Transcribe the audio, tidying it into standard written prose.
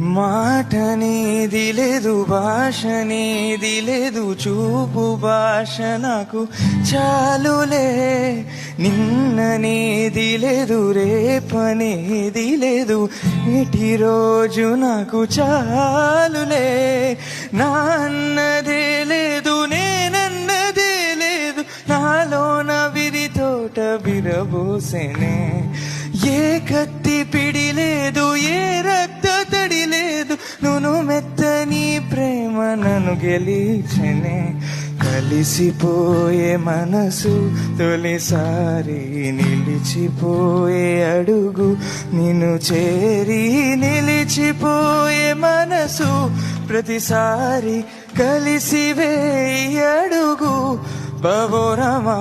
మాట నీది లేదు, భాష నీది లేదు, చూపు భాష నాకు చాలులే. నిన్న నీది లేదు, రేపనేది లేదు, ఇటి రోజు నాకు చాలులే. నాన్నదే లేదు, నేనన్నదే లేదు, నాలోన విరి తోట విరబోసెనే. ఏ కత్తి పిడి లేదు, ఏ రక్త తడి లేదు, నును మెత్తని ప్రేమ నన్ను గెలిచెనే. కలిసిపోయే మనసు తొలిసారి, నిలిచిపోయే అడుగు నిన్ను చేరి. నిలిచిపోయే మనసు ప్రతిసారి, కలిసివే అడుగు బబోరమా.